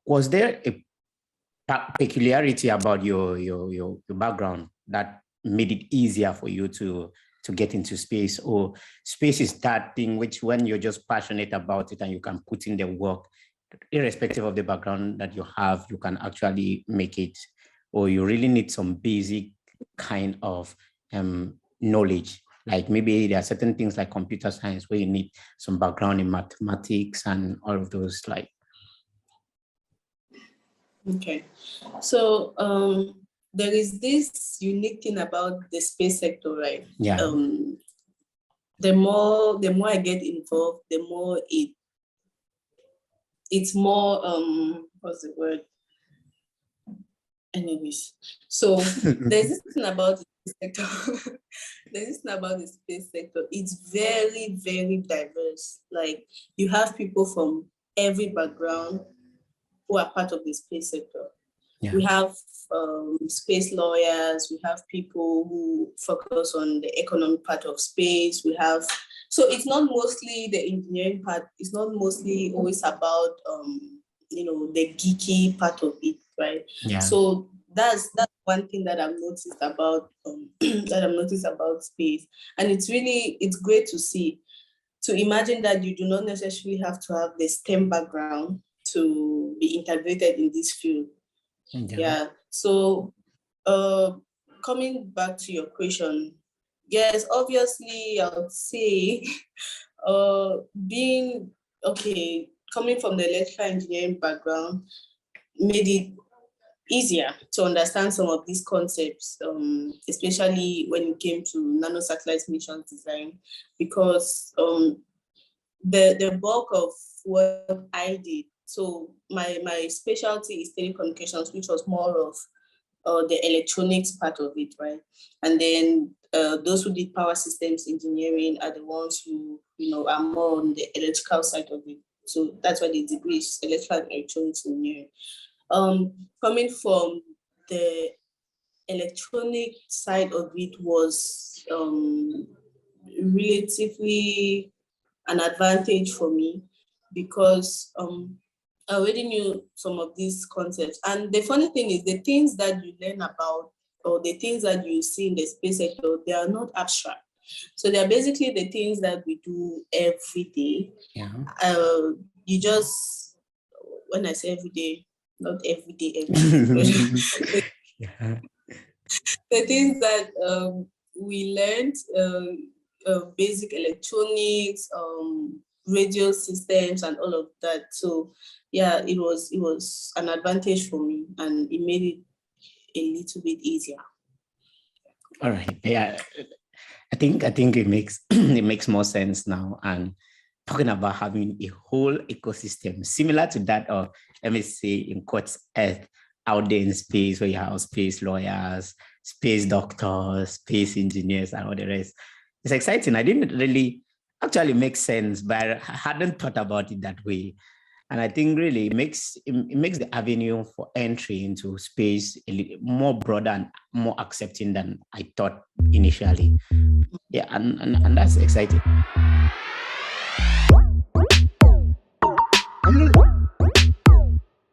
Was there a peculiarity about your background that made it easier for you to get into space, or space is that thing which when you're just passionate about it and you can put in the work, irrespective of the background that you have, you can actually make it, or you really need some basic kind of knowledge? Like maybe there are certain things like computer science where you need some background in mathematics and all of those, like. Okay, so there is this unique thing about the space sector, right? Yeah. The more I get involved, the more it's more what's the word? Anyways, so there's this thing about the space sector. There's this thing about the space sector. It's very, very diverse. Like you have people from every background who are part of the space sector. Yeah. We have space lawyers, we have people who focus on the economic part of space, so it's not mostly the engineering part, it's not mostly always about, the geeky part of it, right? Yeah. So that's one thing that I've noticed about, space. And it's great to see, to imagine that you do not necessarily have to have the STEM background to be integrated in this field. Yeah. So coming back to your question, yes, obviously I would say coming from the electrical engineering background made it easier to understand some of these concepts, especially when it came to nanosatellite mission design, because the bulk of what I did, so my specialty is telecommunications, which was more of the electronics part of it, right? And then those who did power systems engineering are the ones who, are more on the electrical side of it. So that's why the degree is electrical and electronics engineering. Coming from the electronic side of it was relatively an advantage for me, because I already knew some of these concepts. And the funny thing is, the things that you learn about, or the things that you see in the space sector, they are not abstract. So they're basically the things that we do every day. Yeah. You just, when I say every day, not every day, yeah. The things that we learned, basic electronics, radio systems and all of that. So yeah, it was an advantage for me, and it made it a little bit easier. All right. Yeah. I think it makes it makes more sense now. And talking about having a whole ecosystem similar to that, or let me say in quotes, Earth, out there in space, where you have space lawyers, space doctors, space engineers, and all the rest. It's exciting. I didn't really actually make sense, but I hadn't thought about it that way. And I think really it makes the avenue for entry into space a little more broader and more accepting than I thought initially. Yeah, and that's exciting.